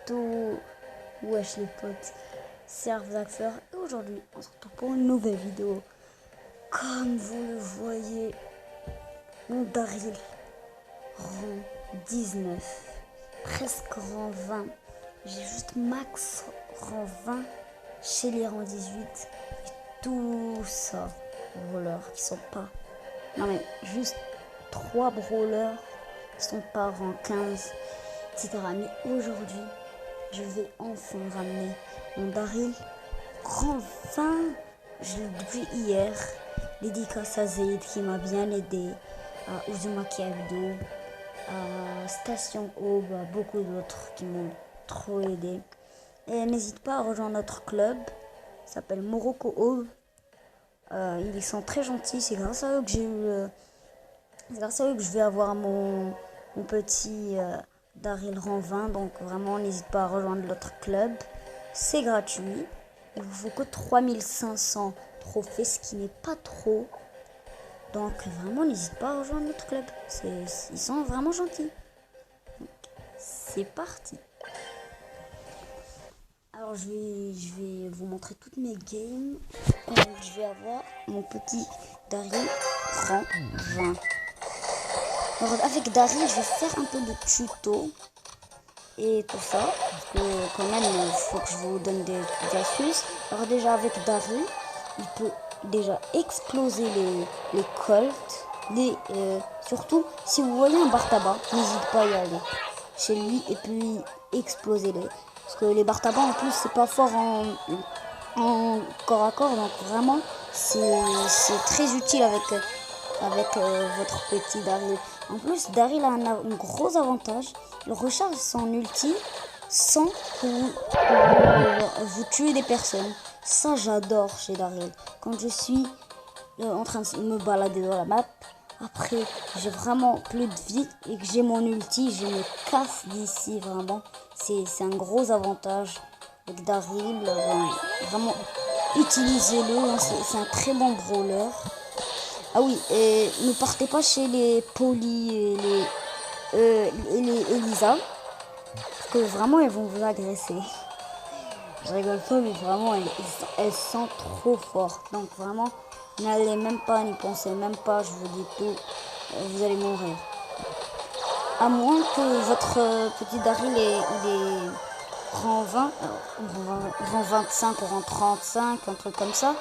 tout. Wesh les potes, c'est Arvzafer et aujourd'hui on se retrouve pour une nouvelle vidéo. Comme vous le voyez, mon Daryl rang 19, presque rang 20. J'ai juste max rang 20, Shelly rang 18 et tout ça. Brawlers qui sont pas. Non mais juste 3 brawlers qui sont pas rang 15, etc. Mais aujourd'hui, je vais enfin ramener mon Daryl rang 20. Je l'ai depuis hier. Dédicace à Zaid qui m'a bien aidé, à Uzumaki Abdo, à Station Aube, à beaucoup d'autres qui m'ont trop aidé. Et n'hésite pas à rejoindre notre club, il s'appelle Morocco Aube. Ils sont très gentils, c'est grâce à eux que j'ai eu c'est grâce à eux que je vais avoir mon petit Daryl rang 20. Donc vraiment n'hésite pas à rejoindre notre club, c'est gratuit. Il vous faut que 3500 trophées, ce qui n'est pas trop. Donc vraiment n'hésite pas à rejoindre notre club, ils sont vraiment gentils. C'est parti. Alors je vais vous montrer toutes mes games. Je vais avoir mon petit Daryl rang 20. Alors avec Daryl, je vais faire un peu de tuto et tout ça, parce que quand même il faut que je vous donne des astuces. Alors déjà avec Daryl, il peut déjà exploser les colts, surtout si vous voyez un bar tabac, n'hésitez pas à y aller chez lui et puis exploser-les, parce que les bar tabac en plus c'est pas fort en corps à corps, donc vraiment c'est très utile avec votre petit Daryl. En plus, Daryl a un gros avantage. Il recharge son ulti sans que vous tuez des personnes. Ça, j'adore chez Daryl. Quand je suis en train de me balader dans la map, après, j'ai vraiment plus de vie et que j'ai mon ulti, je me casse d'ici, vraiment. C'est un gros avantage avec Daryl. Vraiment, utilisez-le. C'est un très bon brawler. Ah oui, et ne partez pas chez les Polly et les Elisa, parce que vraiment elles vont vous agresser. Je rigole pas, mais vraiment elles sont trop fortes. Donc vraiment, n'allez même pas, n'y pensez même pas, je vous dis tout, vous allez mourir. À moins que votre petit Daryl il est rang 20, rang 25 ou rang 35, un truc comme ça.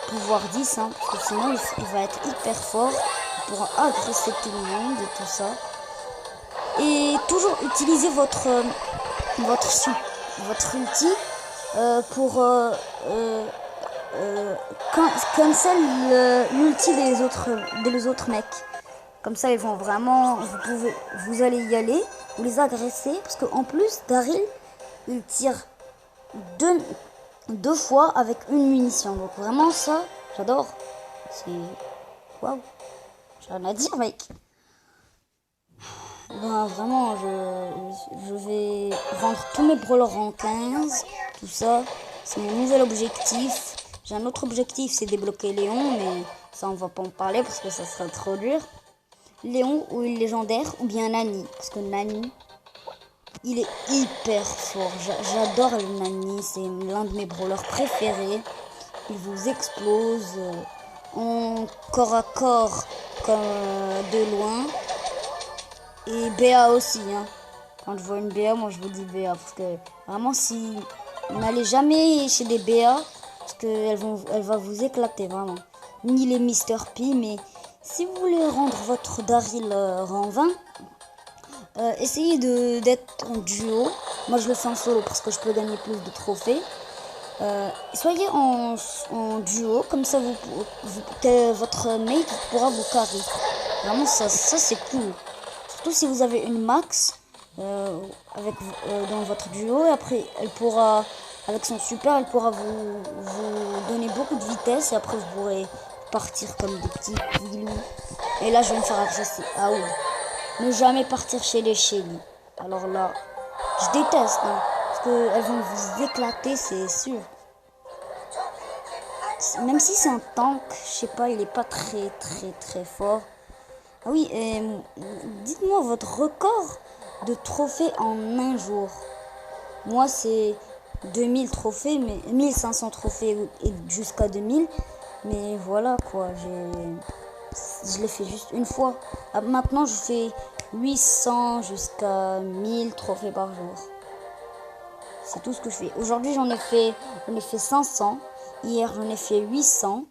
Pouvoir 10, hein, parce que sinon il va être hyper fort, il pourra agresser tout le monde et tout ça. Et toujours utiliser votre ulti pour cancel l'ulti des autres mecs. Comme ça ils vont vraiment, vous allez y aller, vous les agresser, parce qu'en plus Daryl il tire deux fois avec une munition. Donc vraiment ça, j'adore. C'est... Waouh. J'ai rien à dire, mec. Ben vraiment, je vais vendre tous mes brawlers en 15. Tout ça, c'est mon nouvel objectif. J'ai un autre objectif, c'est débloquer Léon. Mais ça, on va pas en parler parce que ça serait trop dur. Léon ou une légendaire ou bien Nani. Parce que Nani... il est hyper fort. J'adore le Nani. C'est l'un de mes brawlers préférés. Il vous explose en corps à corps comme de loin. Et BA aussi. Hein. Quand je vois une BA, moi je vous dis BA. Parce que vraiment, si n'allez jamais chez des BA, parce qu'elle va vous éclater vraiment. Ni les Mister P. Mais si vous voulez rendre votre Daryl rang 20, essayez d'être en duo. Moi je le fais en solo parce que je peux gagner plus de trophées. Soyez en duo, comme ça votre mate pourra vous carrer. Vraiment ça c'est cool. Surtout si vous avez une max dans votre duo, et après elle pourra, avec son super, elle pourra vous donner beaucoup de vitesse, et après vous pourrez partir comme des petits filous. Et là je vais me faire agresser. Ah oui. Ne jamais partir chez les Shelly. Alors là, je déteste, hein, parce qu'elles vont vous éclater, c'est sûr. Même si c'est un tank, je sais pas, il est pas très fort. Ah oui, dites-moi votre record de trophées en un jour. Moi, c'est 2000 trophées, mais 1500 trophées et jusqu'à 2000. Mais voilà quoi, je l'ai fait juste une fois. Maintenant, je fais 800 jusqu'à 1000 trophées par jour. C'est tout ce que je fais. Aujourd'hui, j'en ai fait 500. Hier, j'en ai fait 800.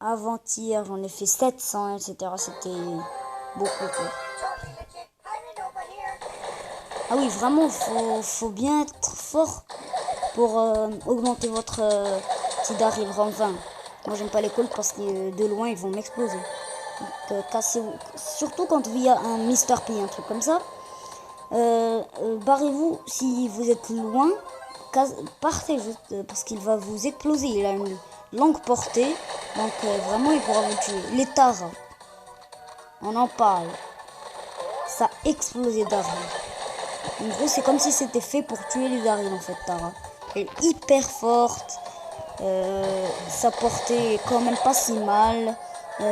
Avant-hier, j'en ai fait 700, etc. C'était beaucoup quoi. Ah oui, vraiment, faut bien être fort pour augmenter votre petit Daryl rang 20. Moi, j'aime pas les calls parce que de loin, ils vont m'exploser. Donc, cassez-vous. Surtout quand il y a un Mr. P, un truc comme ça. Barrez-vous si vous êtes loin. Partez juste parce qu'il va vous exploser. Il a une longue portée. Donc, vraiment, il pourra vous tuer. Les Tara. On en parle. Ça a explosé Daryl. En gros, c'est comme si c'était fait pour tuer les Daryl en fait, Tara. Elle est hyper forte. Sa portée est quand même pas si mal.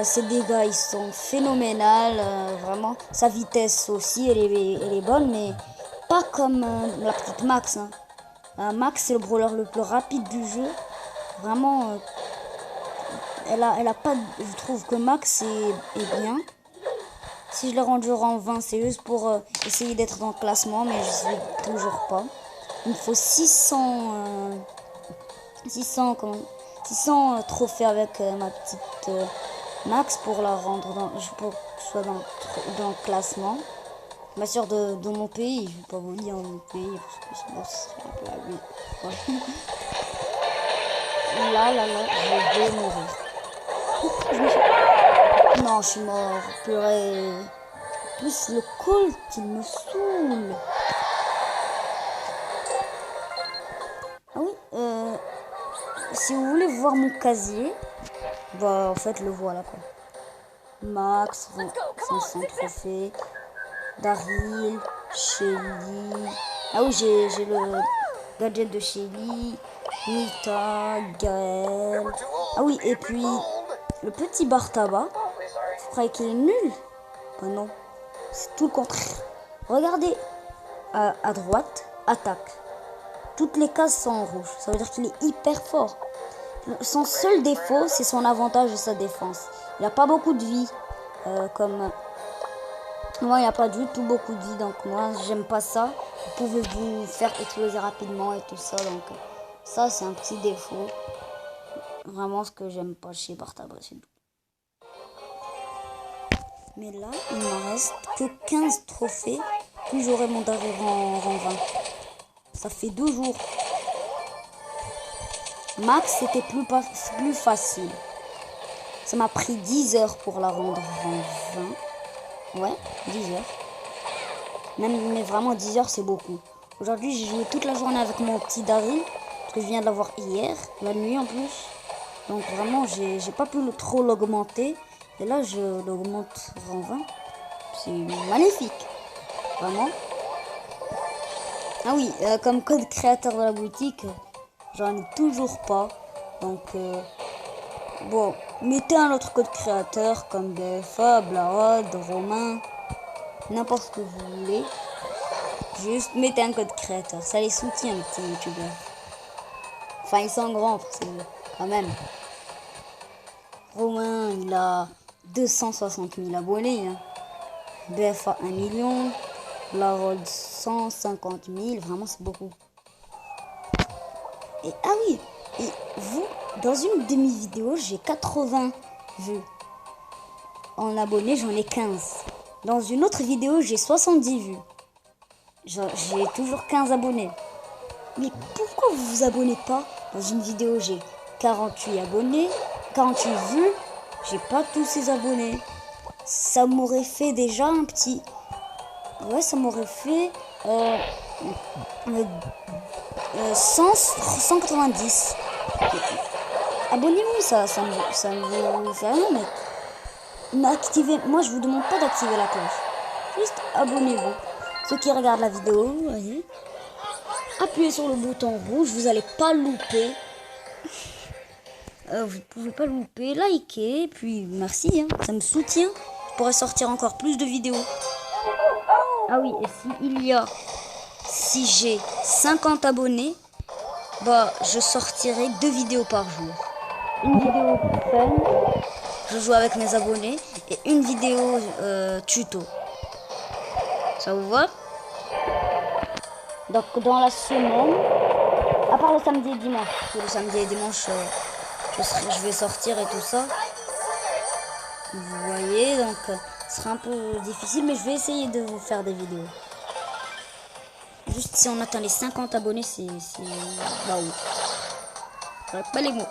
Ses dégâts ils sont phénoménales. Vraiment, sa vitesse aussi, elle est bonne, mais pas comme la petite Max. Hein. Max, c'est le brawler le plus rapide du jeu. Vraiment, elle a pas. Je trouve que Max est bien. Si je l'ai rendu rang 20, c'est juste pour essayer d'être dans le classement, mais je suis toujours pas. Il me faut 600 trophées avec ma petite Max pour la rendre pour que je sois dans le classement. Bien sûr de mon pays, je vais pas vous dire mon pays parce que sinon ce serait un peu abusé. Là, je vais mourir. Non, je suis mort, purée. Plus le Colt, il me saoule. Ah oui, si vous voulez voir mon casier, bah en fait le voilà quoi. Max, 500 trophées, Daryl, Shelly. Ah oui, j'ai le gadget de Shelly, Nita, Gaël. Ah oui, et puis le petit bar tabac. Vous croyez qu'il est nul? Bah non, c'est tout le contraire. Regardez à droite, attaque. Toutes les cases sont en rouge. Ça veut dire qu'il est hyper fort. Son seul défaut, c'est son avantage et sa défense. Il n'a pas beaucoup de vie. Comme moi, il n'y a pas du tout beaucoup de vie. Donc moi, j'aime pas ça. Vous pouvez vous faire exploser rapidement et tout ça. Donc ça, c'est un petit défaut. Vraiment, ce que j'aime pas chez Bartaba, c'est tout. Mais là, il ne me reste que 15 trophées. Puis j'aurai mon Daryl en rang 20. Ça fait 2 jours. Max, c'était plus facile. Ça m'a pris 10 heures pour la rendre en 20. Ouais, 10 heures. Mais vraiment 10 heures, c'est beaucoup. Aujourd'hui, j'ai joué toute la journée avec mon petit Daryl. Parce que je viens de l'avoir hier, la nuit en plus. Donc vraiment, j'ai pas pu trop l'augmenter. Et là, je l'augmente en 20. C'est magnifique. Vraiment. Ah oui, comme code créateur de la boutique, j'en ai toujours pas. Donc, bon, mettez un autre code créateur comme BFA, Blarod, Romain, n'importe ce que vous voulez. Juste mettez un code créateur. Ça les soutient, les petits youtubeurs. Enfin, ils sont grands, quand même. Romain, il a 260 000 abonnés. Hein. BFA 1 million. Blarod 150 000. Vraiment, c'est beaucoup. Et ah oui, et vous, dans une de mes vidéos, j'ai 80 vues. En abonnés, j'en ai 15. Dans une autre vidéo, j'ai 70 vues. J'ai toujours 15 abonnés. Mais pourquoi vous vous abonnez pas? Dans une vidéo, j'ai 48 abonnés, 48 vues. J'ai pas tous ces abonnés. Ça m'aurait fait déjà un petit... Ouais, ça m'aurait fait 190. Abonnez-vous, ça me fait rien, mais activez. Moi, je vous demande pas d'activer la cloche. Juste abonnez-vous. Ceux qui regardent la vidéo, vous voyez, appuyez sur le bouton rouge, vous allez pas louper. Vous pouvez pas louper, likez, puis merci, hein, ça me soutient. Je pourrais sortir encore plus de vidéos. Ah oui, et s'il y a si j'ai 50 abonnés, bah, je sortirai 2 vidéos par jour. Une vidéo fun, je joue avec mes abonnés, et une vidéo tuto. Ça vous va? Donc dans la semaine, à part le samedi et dimanche, parce que le samedi et dimanche, je vais sortir et tout ça. Vous voyez, donc ce sera un peu difficile, mais je vais essayer de vous faire des vidéos. Juste si on atteint les 50 abonnés, c'est... Bah oui. J'arrête pas les mots.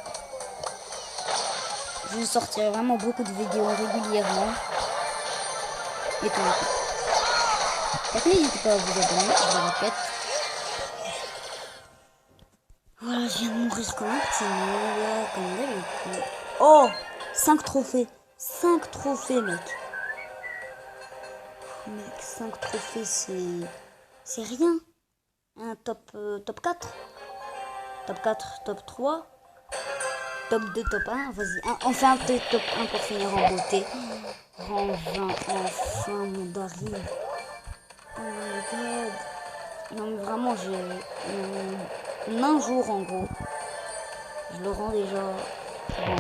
Je vais sortir vraiment beaucoup de vidéos régulièrement. Et tout. Donc n'hésitez pas à vous abonner, je le répète. Voilà, je viens de mourir comme un petit mot, comme d'habitude. Oh, 5 trophées. 5 trophées, mec. Mec, 5 trophées, c'est rien. Un top 4. Top 4, top 3. Top 2, top 1. Vas-y, on fait un top 1 pour finir en beauté. Rang 20, enfin, mon Daryl. Oh my god. Non, mais vraiment, en un jour, en gros, je le rends déjà rang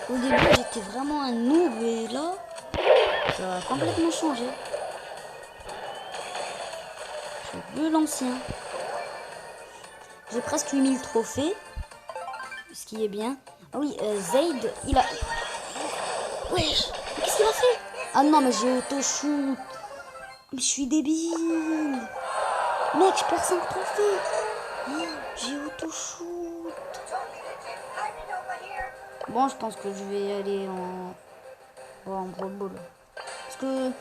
20. Au début, j'étais vraiment un noob et là, ça a complètement changé. Je suis plus l'ancien. J'ai presque 8000 trophées, ce qui est bien. Ah oui, Zayd, il a... Wesh, qu'est-ce qu'il a fait? Ah non, mais j'ai auto-shoot. Mais je suis débile. Mec, je perds 5 trophées. Oh, j'ai auto-shoot. Bon, je pense que je vais aller en Brawl Ball. Parce que,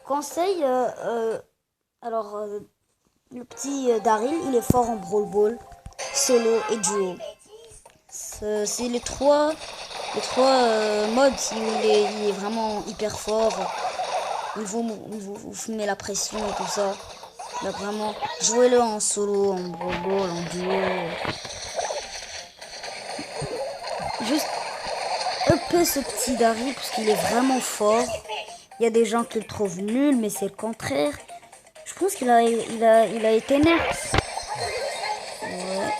conseil, le petit Daryl, il est fort en Brawl Ball, solo et duo. C'est les trois modes où il est vraiment hyper fort. Il vous met la pression et tout ça. Donc vraiment, jouez-le en solo, en Brawl Ball, en duo. Juste peu ce petit Daryl parce qu'il est vraiment fort. Il y a des gens qui le trouvent nul, mais c'est le contraire. Je pense qu'il a été nerf. Ouais,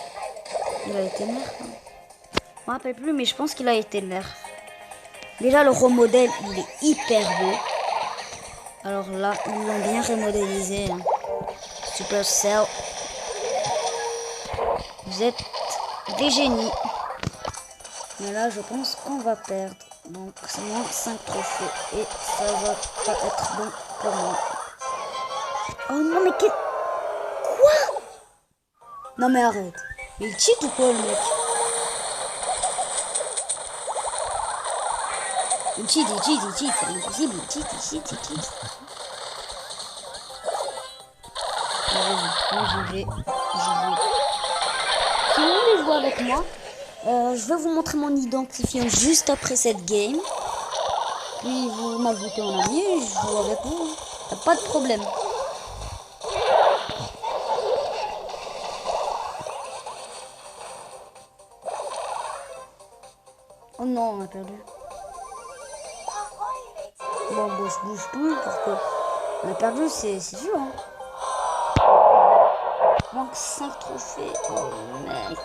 il a été nerf. Hein. Je me rappelle plus, mais je pense qu'il a été nerf. Déjà, le remodèle, il est hyper beau. Alors là, ils l'ont bien remodélisé. Hein. Supercell. Vous êtes des génies. Mais là, je pense qu'on va perdre. Donc, c'est moins 5 trophées. Et ça va pas être bon pour moi. Oh non, mais quoi? Non, mais arrête. Mais il cheat ou quoi, le mec? Il cheat. C'est impossible. Il cheat. Moi, j'y vais. Si vous voulez jouer avec moi, je vais vous montrer mon identifiant juste après cette game. Puis vous m'ajoutez en ami et je joue avec vous. Y'a pas de problème. Oh non, on a perdu. Bon, je bouge plus parce que on a perdu, c'est dur. Hein. Manque 5 trophées. Oh mec.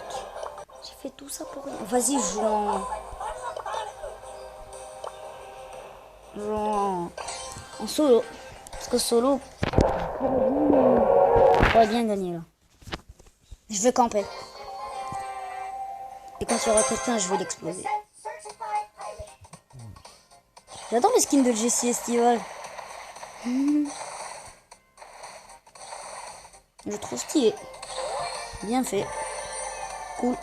J'ai fait tout ça pour rien. Vas-y, joue en solo. Parce que solo, je pourrais bien gagner là. Je vais camper. Et quand il y aura quelqu'un, je vais l'exploser. J'adore les skins de Jessie Estival. Je trouve stylé. Bien fait. Cool.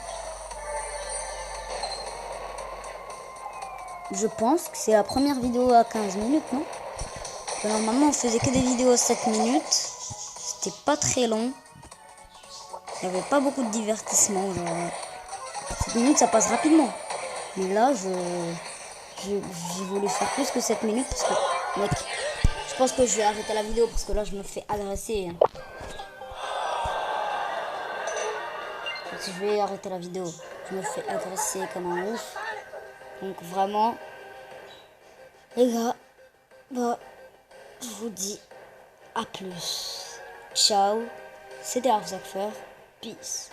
Je pense que c'est la première vidéo à 15 minutes, non? Normalement, on faisait que des vidéos à 7 minutes. C'était pas très long. Il n'y avait pas beaucoup de divertissement. Genre. 7 minutes, ça passe rapidement. Mais là, j'ai voulu faire plus que 7 minutes parce que, mec, je pense que je vais arrêter la vidéo parce que là, je me fais agresser. Hein. Je vais arrêter la vidéo. Je me fais agresser comme un ouf. Donc vraiment, les gars, bah, je vous dis à plus. Ciao, c'était Arzakfer. Peace.